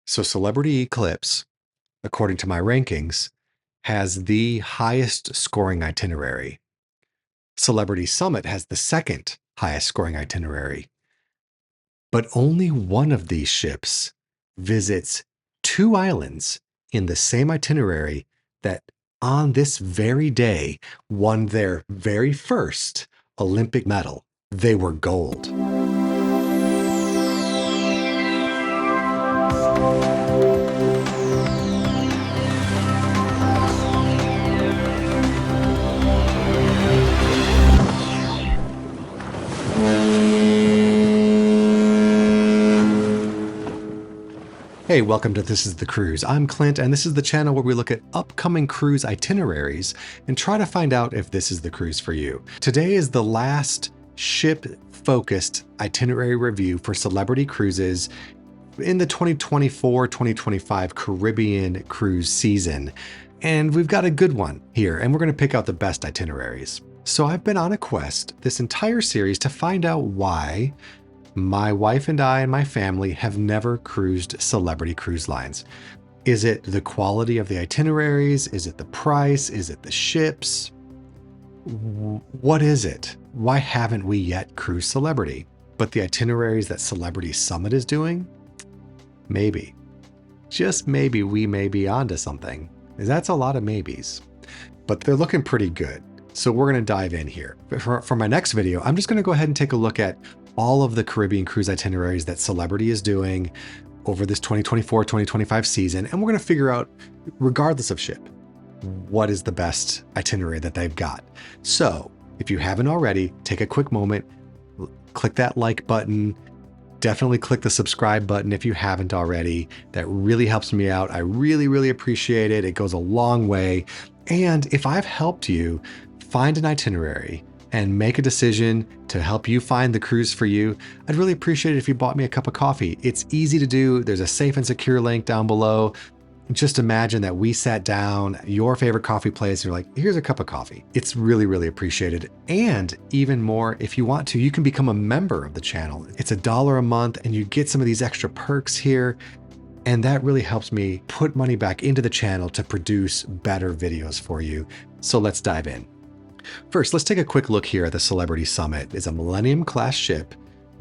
So Celebrity Eclipse, according to my rankings, has the highest scoring itinerary. Celebrity Summit has the second highest scoring itinerary. But only one of these ships visits two islands in the same itinerary that on this very day won their very first Olympic medal. They were gold. Hey, welcome to This is the Cruise. I'm Clint, and this is the channel where we look at upcoming cruise itineraries and try to find out if this is the cruise for you. Today is the last ship-focused itinerary review for Celebrity Cruises in the 2024-2025 Caribbean cruise season. And we've got a good one here, and we're going to pick out the best itineraries. So I've been on a quest this entire series to find out why my wife and I and my family have never cruised Celebrity Cruise Lines. Is it the quality of the itineraries? Is it the price? Is it the ships? What is it? Why haven't we yet cruised Celebrity? But the itineraries that Celebrity Summit is doing? Maybe. Just maybe we may be onto something. That's a lot of maybes. But they're looking pretty good. So we're going to dive in here. For my next video, I'm just going to go ahead and take a look at all of the Caribbean cruise itineraries that Celebrity is doing over this 2024-2025 season. And we're going to figure out, regardless of ship, what is the best itinerary that they've got. So if you haven't already, take a quick moment, click that like button, definitely click the subscribe button if you haven't already. That really helps me out. I really, really appreciate it. It goes a long way. And if I've helped you find an itinerary and make a decision to help you find the cruise for you, I'd really appreciate it if you bought me a cup of coffee. It's easy to do. There's a safe and secure link down below. Just imagine that we sat down at your favorite coffee place and you're like, here's a cup of coffee. It's really, really appreciated. And even more, if you want to, you can become a member of the channel. It's $1 a month and you get some of these extra perks here. And that really helps me put money back into the channel to produce better videos for you. So let's dive in. First, let's take a quick look here at the Celebrity Summit. It's a Millennium class ship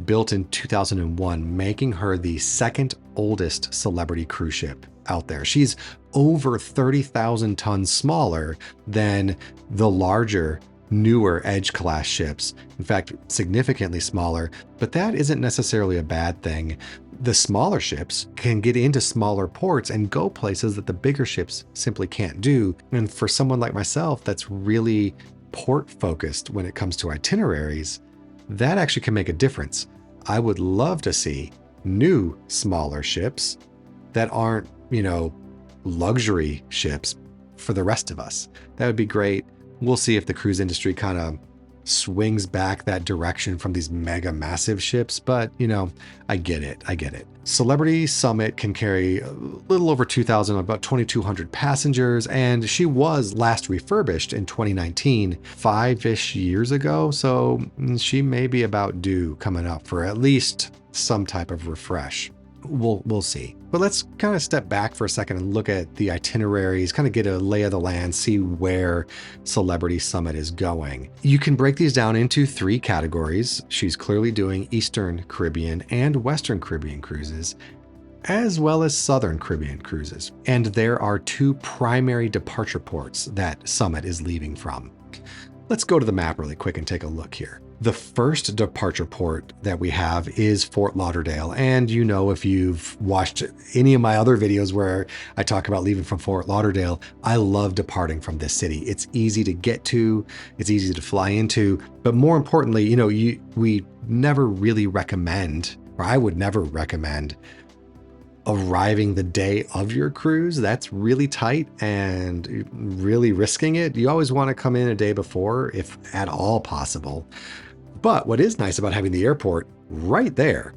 built in 2001, making her the second oldest celebrity cruise ship out there. She's over 30,000 tons smaller than the larger, newer Edge class ships. In fact, significantly smaller, but that isn't necessarily a bad thing. The smaller ships can get into smaller ports and go places that the bigger ships simply can't do. And for someone like myself that's really port focused when it comes to itineraries, that actually can make a difference. I would love to see new smaller ships that aren't, luxury ships for the rest of us. That would be great. We'll see if the cruise industry kind of swings back that direction from these mega massive ships, but I get it. Celebrity Summit can carry a little over 2,000, about 2,200 passengers, and she was last refurbished in 2019, 5-ish years ago, so she may be about due coming up for at least some type of refresh. We'll see. But let's kind of step back for a second and look at the itineraries, kind of get a lay of the land, see where Celebrity Summit is going. You can break these down into 3 categories. She's clearly doing Eastern Caribbean and Western Caribbean cruises, as well as Southern Caribbean cruises. And there are 2 primary departure ports that Summit is leaving from. Let's go to the map really quick and take a look here. The first departure port that we have is Fort Lauderdale. And if you've watched any of my other videos where I talk about leaving from Fort Lauderdale, I love departing from this city. It's easy to get to, it's easy to fly into, but more importantly, we never really recommend, or I would never recommend, arriving the day of your cruise. That's really tight and really risking it. You always want to come in a day before, if at all possible. But what is nice about having the airport right there,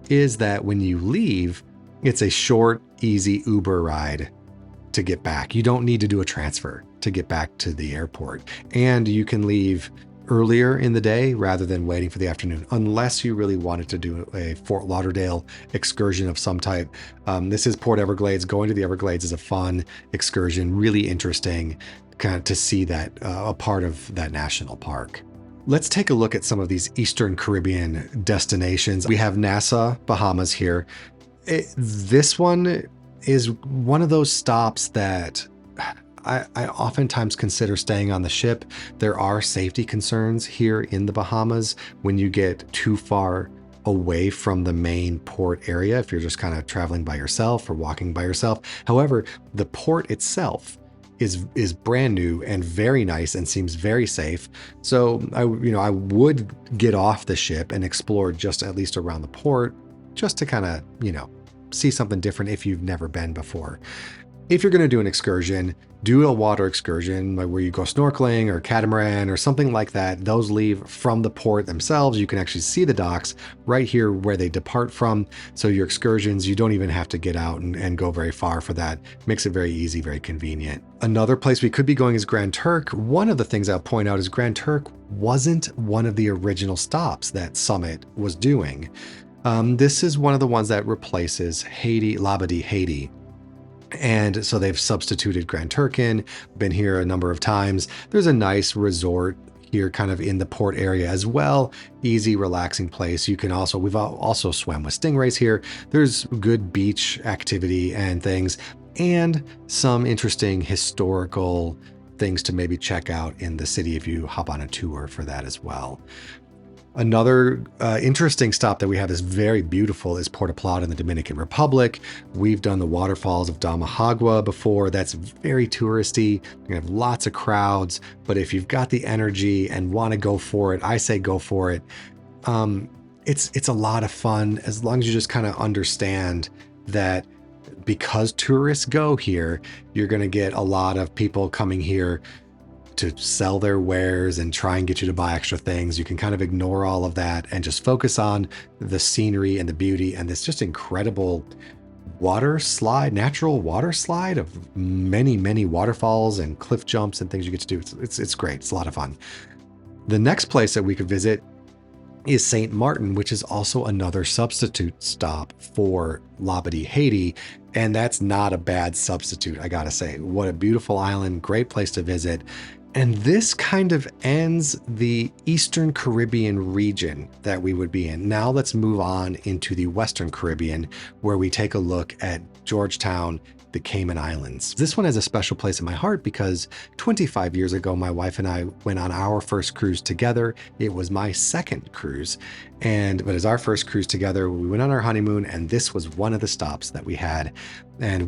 is that when you leave, it's a short, easy Uber ride to get back. You don't need to do a transfer to get back to the airport. And you can leave earlier in the day rather than waiting for the afternoon, unless you really wanted to do a Fort Lauderdale excursion of some type. This is Port Everglades. Going to the Everglades is a fun excursion, really interesting kind of to see that a part of that national park. Let's take a look at some of these Eastern Caribbean destinations. We have Nassau, Bahamas here. This one is one of those stops that I oftentimes consider staying on the ship. There are safety concerns here in the Bahamas when you get too far away from the main port area, if you're just kind of traveling by yourself or walking by yourself. However, the port itself is brand new and very nice and seems very safe. So I would get off the ship and explore just at least around the port, just to kind of, see something different if you've never been before. If you're going to do an excursion, do a water excursion like where you go snorkeling or catamaran or something like that. Those leave from the port themselves. You can actually see the docks right here where they depart from. So your excursions, you don't even have to get out and go very far for that. Makes it very easy, very convenient. Another place we could be going is Grand Turk. One of the things I'll point out is Grand Turk wasn't one of the original stops that Summit was doing. This is one of the ones that replaces Labadee, Haiti. And so they've substituted Grand Turk in. Been here a number of times. There's a nice resort here kind of in the port area as well. Easy, relaxing place. We've also swam with stingrays here. There's good beach activity and things, and some interesting historical things to maybe check out in the city if you hop on a tour for that as well. Another interesting stop that we have is very beautiful is Puerto Plata in the Dominican Republic. We've done the waterfalls of Damahagua before. That's very touristy. You're gonna have lots of crowds, but if you've got the energy and want to go for it, I say go for it. It's a lot of fun as long as you just kind of understand that because tourists go here, you're gonna get a lot of people coming here to sell their wares and try and get you to buy extra things. You can kind of ignore all of that and just focus on the scenery and the beauty and this just incredible natural water slide of many, many waterfalls and cliff jumps and things you get to do. It's great. It's a lot of fun. The next place that we could visit is St. Martin, which is also another substitute stop for Labadee, Haiti. And that's not a bad substitute, I gotta say. What a beautiful island, great place to visit. And this kind of ends the Eastern Caribbean region that we would be in. Now let's move on into the Western Caribbean, where we take a look at Georgetown, the Cayman Islands. This one has a special place in my heart because 25 years ago, my wife and I went on our first cruise together. It was my second cruise. But as our first cruise together, we went on our honeymoon, and this was one of the stops that we had. And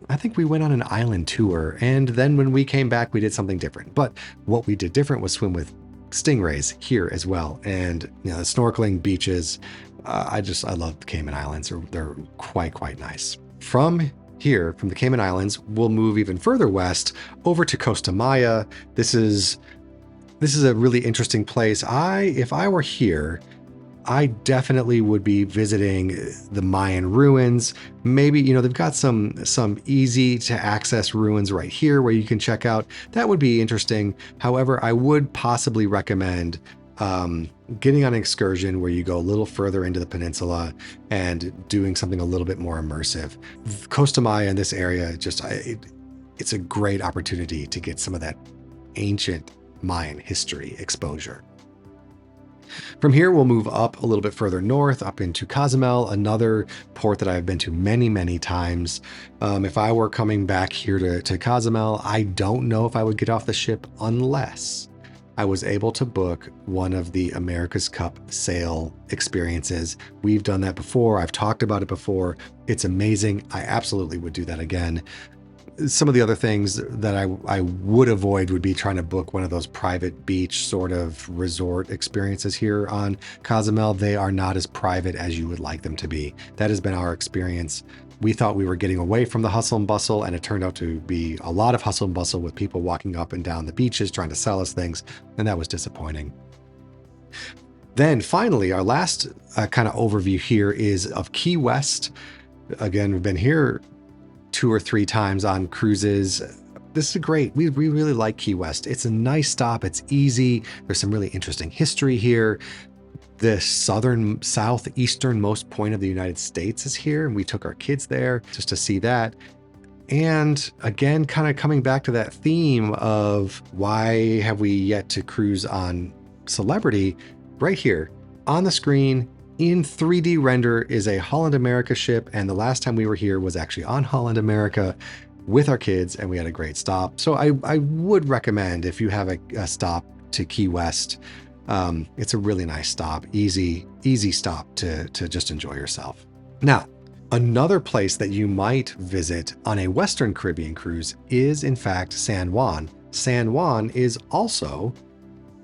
I think we went on an island tour, and then when we came back, we did something different. But what we did different was swim with stingrays here as well. And the snorkeling, beaches, I love the Cayman Islands. They're quite nice. From here, from the Cayman Islands, we'll move even further west over to Costa Maya. This is a really interesting place. If I were here, I definitely would be visiting the Mayan ruins. Maybe, they've got some easy to access ruins right here where you can check out. That would be interesting. However, I would possibly recommend getting on an excursion where you go a little further into the peninsula and doing something a little bit more immersive. Costa Maya in this area, it's a great opportunity to get some of that ancient Mayan history exposure. From here, we'll move up a little bit further north, up into Cozumel, another port that I've been to many, many times. If I were coming back here to Cozumel, I don't know if I would get off the ship unless I was able to book one of the America's Cup sail experiences. We've done that before. I've talked about it before. It's amazing. I absolutely would do that again. Some of the other things that I would avoid would be trying to book one of those private beach sort of resort experiences here on Cozumel. They are not as private as you would like them to be. That has been our experience. We thought we were getting away from the hustle and bustle, and it turned out to be a lot of hustle and bustle with people walking up and down the beaches trying to sell us things, and that was disappointing. Then finally, our last kind of overview here is of Key West. Again, we've been here 2 or 3 times on cruises. this is great. We really like Key West. It's a nice stop. It's easy. There's some really interesting history here. The southeasternmost point of the United States is here, and we took our kids there just to see that. And again, kind of coming back to that theme of why have we yet to cruise on Celebrity, right here on the screen in 3D render is a Holland America ship. And the last time we were here was actually on Holland America with our kids, and we had a great stop. So I would recommend, if you have a stop to Key West, it's a really nice stop, easy stop to just enjoy yourself. Now, another place that you might visit on a Western Caribbean cruise is, in fact, San Juan. San Juan is also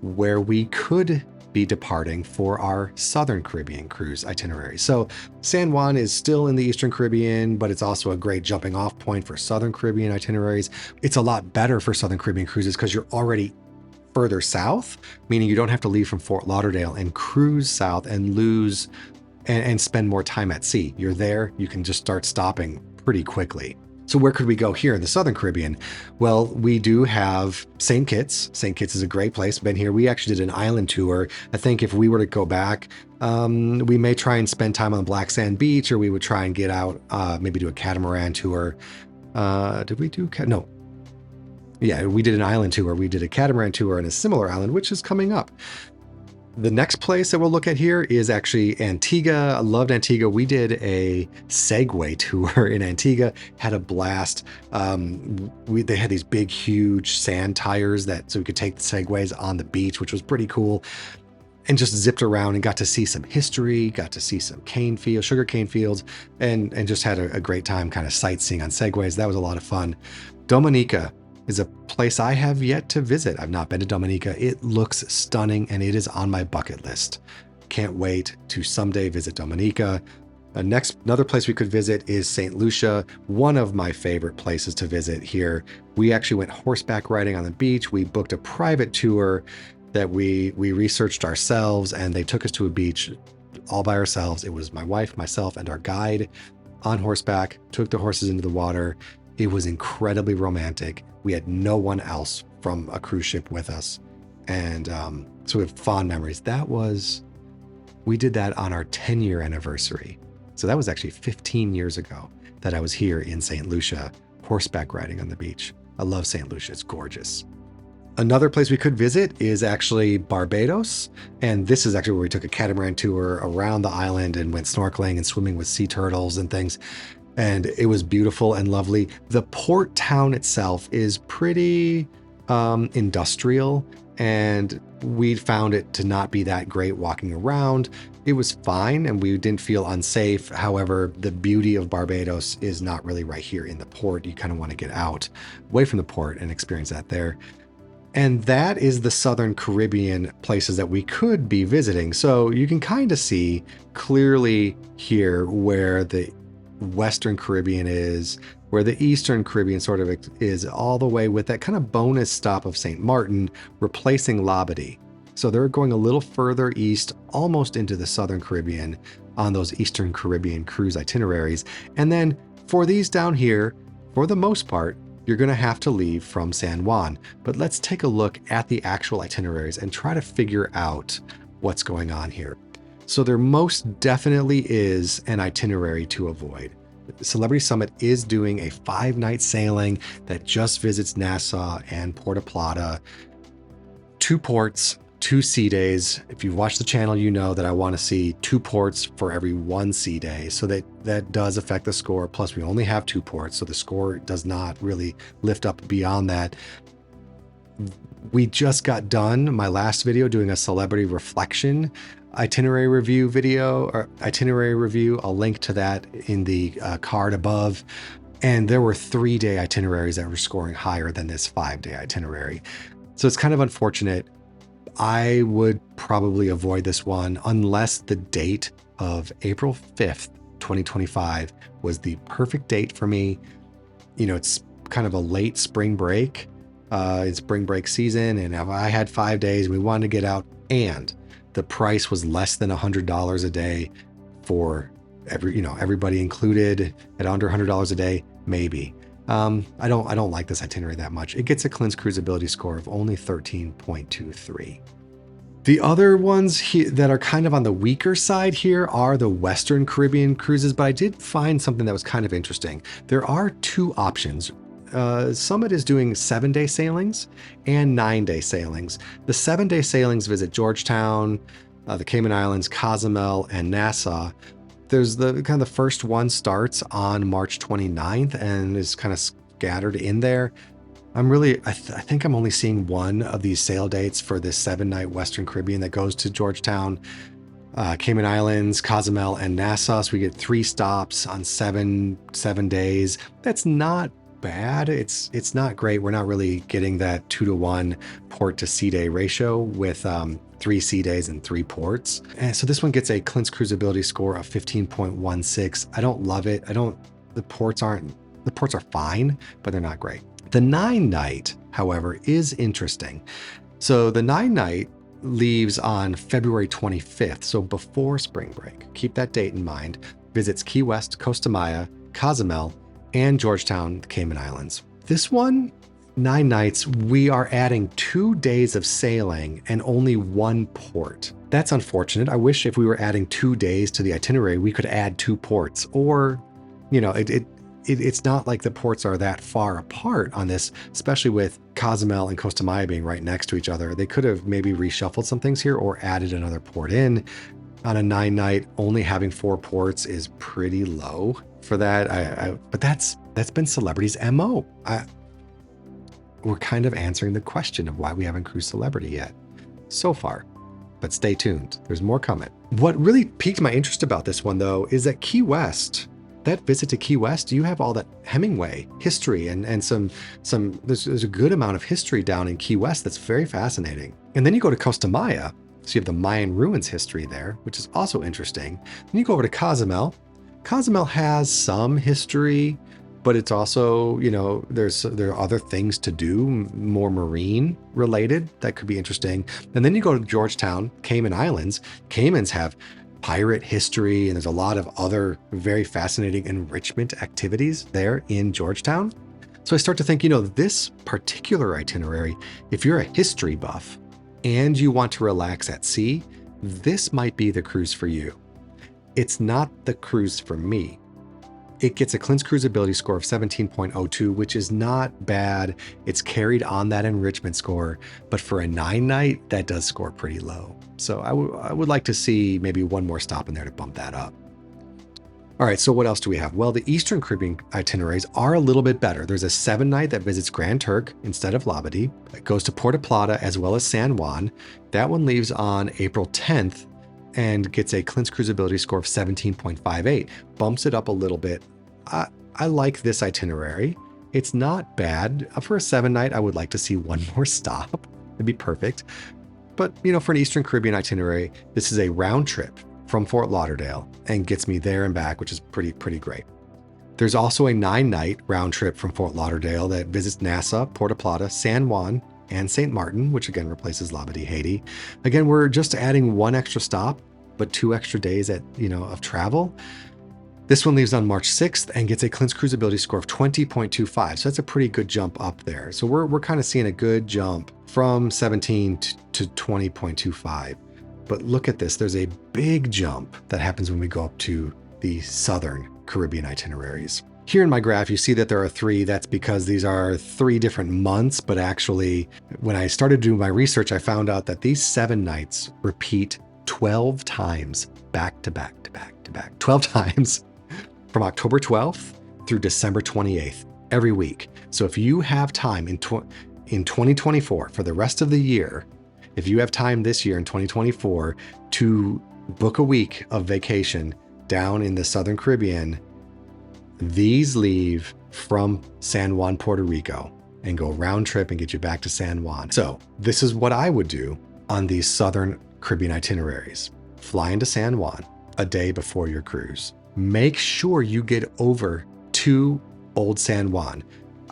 where we could be departing for our Southern Caribbean cruise itinerary. So San Juan is still in the Eastern Caribbean, but it's also a great jumping off point for Southern Caribbean itineraries. It's a lot better for Southern Caribbean cruises because you're already further south, meaning you don't have to leave from Fort Lauderdale and cruise south and lose and spend more time at sea. You're there, you can just start stopping pretty quickly. So where could we go here in the Southern Caribbean? Well, we do have St. Kitts. St. Kitts is a great place. Been here. We actually did an island tour. I think if we were to go back, we may try and spend time on Black Sand Beach, or we would try and get out, maybe do a catamaran tour. Did we do? No. Yeah, we did an island tour. We did a catamaran tour on a similar island, which is coming up. The next place that we'll look at here is actually Antigua. I loved Antigua. We did a Segway tour in Antigua, had a blast. They had these big, huge sand tires so we could take the Segways on the beach, which was pretty cool. And just zipped around and got to see some history, got to see some sugar cane fields, and just had a great time kind of sightseeing on Segways. That was a lot of fun. Dominica is a place I have yet to visit. I've not been to Dominica. It looks stunning, and it is on my bucket list. Can't wait to someday visit Dominica. Another place we could visit is St. Lucia, one of my favorite places to visit here. We actually went horseback riding on the beach. We booked a private tour that we researched ourselves, and they took us to a beach all by ourselves. It was my wife, myself, and our guide on horseback, took the horses into the water. It was incredibly romantic. We had no one else from a cruise ship with us. And so we have fond memories. We did that on our 10-year anniversary. So that was actually 15 years ago that I was here in St. Lucia, horseback riding on the beach. I love St. Lucia. It's gorgeous. Another place we could visit is actually Barbados. And this is actually where we took a catamaran tour around the island and went snorkeling and swimming with sea turtles and things. And it was beautiful and lovely. The port town itself is pretty industrial, and we found it to not be that great walking around. It was fine, and we didn't feel unsafe. However, the beauty of Barbados is not really right here in the port. You kind of want to get out away from the port and experience that there. And that is the Southern Caribbean places that we could be visiting. So you can kind of see clearly here where the Western Caribbean is, where the Eastern Caribbean sort of is, all the way with that kind of bonus stop of St. Martin, replacing Labadee. So they're going a little further east, almost into the Southern Caribbean on those Eastern Caribbean cruise itineraries. And then for these down here, for the most part, you're going to have to leave from San Juan. But let's take a look at the actual itineraries and try to figure out what's going on here. So there most definitely is an itinerary to avoid. Celebrity Summit is doing a 5-night sailing that just visits Nassau and Puerto Plata. 2 ports, 2 sea days. If you've watched the channel, you know that I want to see 2 ports for every 1 sea day. So that does affect the score. Plus, we only have 2 ports, so the score does not really lift up beyond that. We just got done, my last video, doing a celebrity reflection itinerary review video, or itinerary review. I'll link to that in the card above. And there were 3-day itineraries that were scoring higher than this 5-day itinerary. So it's kind of unfortunate. I would probably avoid this one unless the date of April 5th, 2025 was the perfect date for me. You know, it's kind of a late spring break. It's spring break season, and if I had 5 days, we wanted to get out, and the price was less than $100 a day for everybody included at under $100 a day, maybe. I don't like this itinerary that much. It gets a cleanse cruisability score of only 13.23. The other ones that are kind of on the weaker side here are the Western Caribbean cruises, but I did find something that was kind of interesting. There are two options. Summit is doing 7-day sailings and 9-day sailings. The 7-day sailings visit Georgetown, the Cayman Islands, Cozumel, and Nassau. There's the first one starts on March 29th and is kind of scattered in there. I think I'm only seeing one of these sail dates for this 7-night Western Caribbean that goes to Georgetown, Cayman Islands, Cozumel, and Nassau. So we get 3 stops on seven days. That's not bad. It's not great. We're not really getting that 2-to-1 port to sea day ratio with 3 sea days and 3 ports. And so this one gets a cleanse cruisability score of 15.16. I don't love it. The ports are fine, but they're not great. The 9-night, however, is interesting. So the 9-night leaves on February 25th, so before spring break. Keep that date in mind. Visits Key West, Costa Maya, Cozumel, and Georgetown, the Cayman Islands. This one, 9 nights, we are adding 2 days of sailing and only 1 port. That's unfortunate. I wish if we were adding 2 days to the itinerary, we could add 2 ports, or, it's not like the ports are that far apart on this, especially with Cozumel and Costa Maya being right next to each other. They could have maybe reshuffled some things here or added another port in. On a 9-night, only having 4 ports is pretty low for that. But that's been Celebrity's MO. We're kind of answering the question of why we haven't cruised Celebrity yet so far. But stay tuned. There's more coming. What really piqued my interest about this one, though, is that Key West, that visit to Key West, you have all that Hemingway history and there's a good amount of history down in Key West that's very fascinating. And then you go to Costa Maya, so you have the Mayan ruins history there, which is also interesting. Then you go over to Cozumel. Cozumel has some history, but it's also, there are other things to do, more marine related, that could be interesting. And then you go to Georgetown, Cayman Islands. Caymans have pirate history, and there's a lot of other very fascinating enrichment activities there in Georgetown. So I start to think, this particular itinerary, if you're a history buff and you want to relax at sea, this might be the cruise for you. It's not the cruise for me. It gets a cleanse cruisability score of 17.02, which is not bad. It's carried on that enrichment score, but for a 9-night, that does score pretty low. So I would like to see maybe one more stop in there to bump that up. All right, so what else do we have? Well, the Eastern Caribbean itineraries are a little bit better. There's a 7-night that visits Grand Turk instead of Labadee. It goes to Puerto Plata as well as San Juan. That one leaves on April 10th and gets a cleanse cruisability score of 17.58. Bumps it up a little bit. I like this itinerary. It's not bad. For a 7-night, I would like to see one more stop. It'd be perfect. But, for an Eastern Caribbean itinerary, this is a round trip from Fort Lauderdale and gets me there and back, which is pretty great. There's also a 9-night round trip from Fort Lauderdale that visits Nassau, Puerto Plata, San Juan, and St. Martin, which again replaces Labadee, Haiti. Again, we're just adding 1 extra stop, but 2 extra days of travel. This one leaves on March 6th and gets a cleanse cruisability score of 20.25. So that's a pretty good jump up there. So we're kind of seeing a good jump from 17 to 20.25. But look at this. There's a big jump that happens when we go up to the Southern Caribbean itineraries. Here in my graph, you see that there are 3. That's because these are 3 different months. But actually, when I started doing my research, I found out that these 7 nights repeat 12 times back to back to back to back. 12 times. From October 12th through December 28th, every week. So if you have time in 2024 for the rest of the year, if you have time this year in 2024 to book a week of vacation down in the Southern Caribbean, these leave from San Juan, Puerto Rico, and go round trip and get you back to San Juan. So this is what I would do on these Southern Caribbean itineraries. Fly into San Juan a day before your cruise. Make sure you get over to Old San Juan.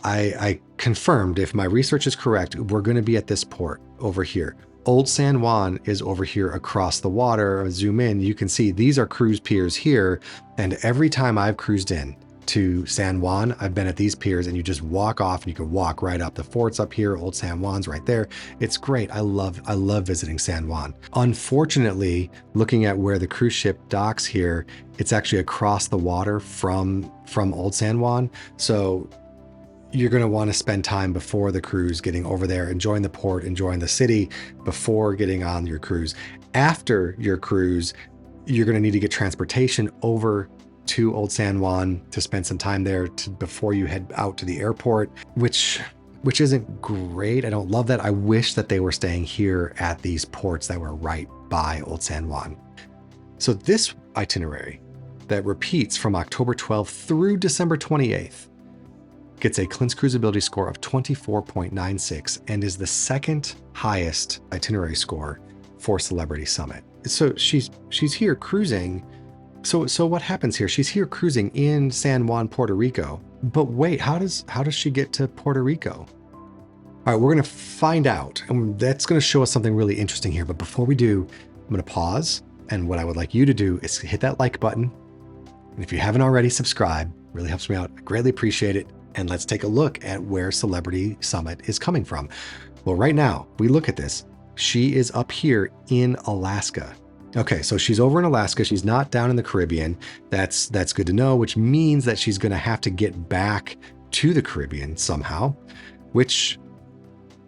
I confirmed, if my research is correct, we're going to be at this port over here. Old San Juan is over here across the water. Zoom in, you can see these are cruise piers here. And every time I've cruised in to San Juan. I've been at these piers and you just walk off and you can walk right up. The fort's up here, Old San Juan's right there. It's great. I love visiting San Juan. Unfortunately, looking at where the cruise ship docks here, it's actually across the water from Old San Juan. So you're going to want to spend time before the cruise getting over there, enjoying the port, enjoying the city before getting on your cruise. After your cruise, you're going to need to get transportation over to Old San Juan to spend some time there before you head out to the airport, which isn't great. I don't love that. I wish that they were staying here at these ports that were right by Old San Juan. So this itinerary that repeats from October 12th through December 28th gets a Clint's Cruisability score of 24.96 and is the second highest itinerary score for Celebrity Summit. So she's here cruising. So what happens here? She's here cruising in San Juan, Puerto Rico. But wait, how does she get to Puerto Rico? All right, we're going to find out, and that's going to show us something really interesting here. But before we do, I'm going to pause, and what I would like you to do is hit that like button. And if you haven't already, subscribe. Really helps me out. I greatly appreciate it. And let's take a look at where Celebrity Summit is coming from. Well, right now, we look at this. She is up here in Alaska. Okay, so she's over in Alaska. She's not down in the Caribbean. That's good to know, which means that she's going to have to get back to the Caribbean somehow, which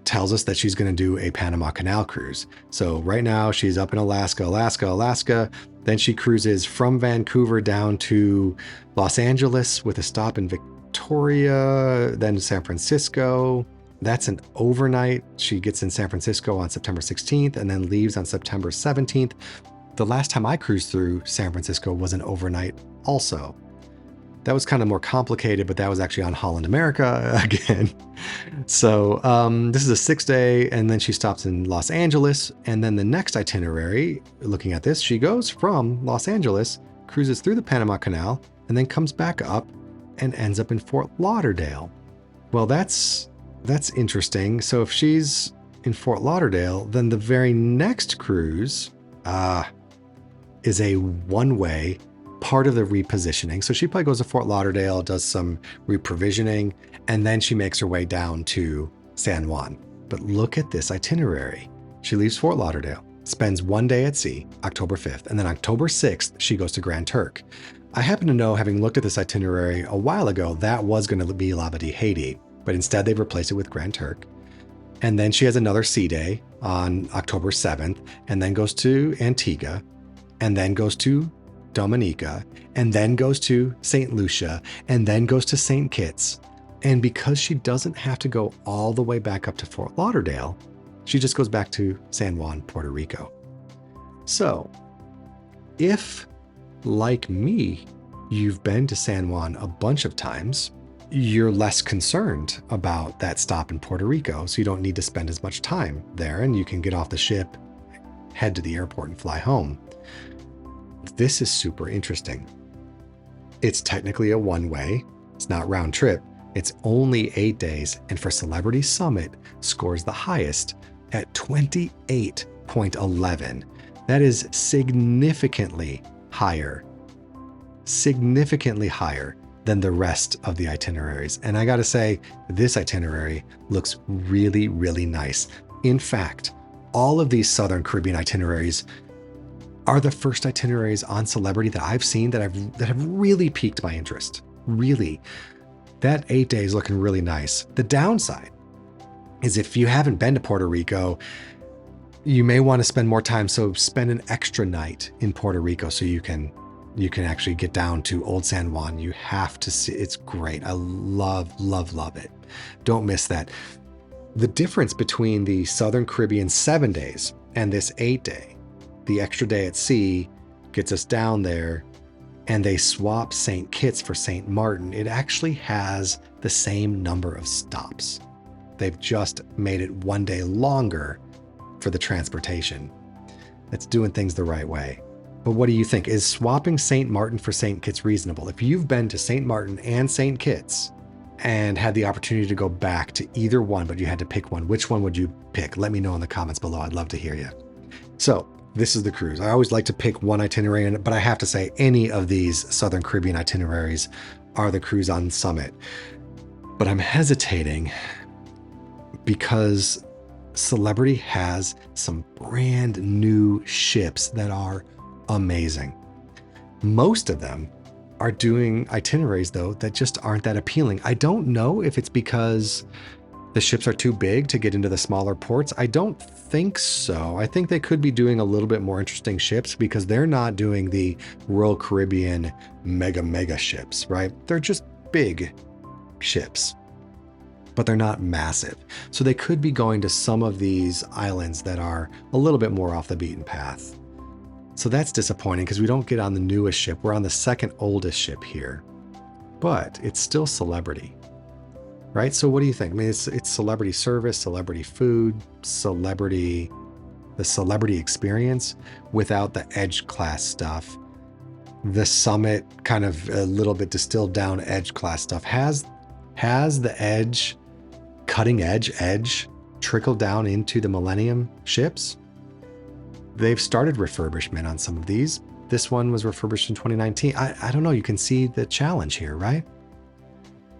tells us that she's going to do a Panama Canal cruise. So right now she's up in Alaska. Then she cruises from Vancouver down to Los Angeles with a stop in Victoria, then San Francisco. That's an overnight. She gets in San Francisco on September 16th and then leaves on September 17th. The last time I cruised through San Francisco was an overnight also. That was kind of more complicated, but that was actually on Holland America again. So this is a 6-day, and then she stops in Los Angeles. And then the next itinerary, looking at this, she goes from Los Angeles, cruises through the Panama Canal, and then comes back up and ends up in Fort Lauderdale. Well, that's interesting. So if she's in Fort Lauderdale, then the very next cruise is a one-way, part of the repositioning. So she probably goes to Fort Lauderdale, does some reprovisioning, and then she makes her way down to San Juan. But look at this itinerary. She leaves Fort Lauderdale, spends 1 day at sea, October 5th, and then October 6th, she goes to Grand Turk. I happen to know, having looked at this itinerary a while ago, that was going to be Labadee Haiti, but instead they've replaced it with Grand Turk. And then she has another sea day on October 7th, and then goes to Antigua, and then goes to Dominica, and then goes to St. Lucia, and then goes to St. Kitts. And because she doesn't have to go all the way back up to Fort Lauderdale, she just goes back to San Juan, Puerto Rico. So if, like me, you've been to San Juan a bunch of times, you're less concerned about that stop in Puerto Rico, so you don't need to spend as much time there, and you can get off the ship, head to the airport, and fly home. This is super interesting. It's technically a one-way. It's not round trip. It's only 8 days, and for Celebrity Summit, scores the highest at 28.11. That is significantly higher than the rest of the itineraries. And I gotta say, this itinerary looks really, really nice. In fact, all of these Southern Caribbean itineraries are the first itineraries on Celebrity that I've seen that have really piqued my interest. Really. That 8 days looking really nice. The downside is if you haven't been to Puerto Rico, you may want to spend more time. So spend an extra night in Puerto Rico so you can actually get down to Old San Juan. You have to see, it's great. I love it. Don't miss that. The difference between the Southern Caribbean 7 days and this 8 day, the extra day at sea gets us down there, and they swap St. Kitts for St. Martin. It actually has the same number of stops. They've just made it 1 day longer for the transportation. It's doing things the right way. But what do you think? Is swapping St. Martin for St. Kitts reasonable? If you've been to St. Martin and St. Kitts and had the opportunity to go back to either one, but you had to pick one, which one would you pick? Let me know in the comments below. I'd love to hear you. So this is the cruise. I always like to pick one itinerary, but I have to say any of these Southern Caribbean itineraries are the crews on Summit. But I'm hesitating because Celebrity has some brand new ships that are amazing. Most of them are doing itineraries, though, that just aren't that appealing. I don't know if it's because the ships are too big to get into the smaller ports. I don't think so. I think they could be doing a little bit more interesting ships because they're not doing the Royal Caribbean mega ships, right? They're just big ships, but they're not massive. So they could be going to some of these islands that are a little bit more off the beaten path. So that's disappointing because we don't get on the newest ship. We're on the second oldest ship here, but it's still Celebrity, right? So what do you think? I mean, it's celebrity service, celebrity food, the celebrity experience without the Edge class stuff. The Summit kind of a little bit distilled down Edge class stuff. Has the Edge, cutting edge trickled down into the Millennium ships? They've started refurbishment on some of these. This one was refurbished in 2019. I don't know. You can see the challenge here, right?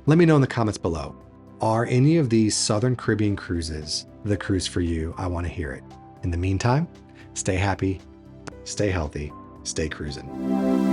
Let me know in the comments below. Are any of these Southern Caribbean cruises the cruise for you? I want to hear it. In the meantime, stay happy, stay healthy, stay cruising.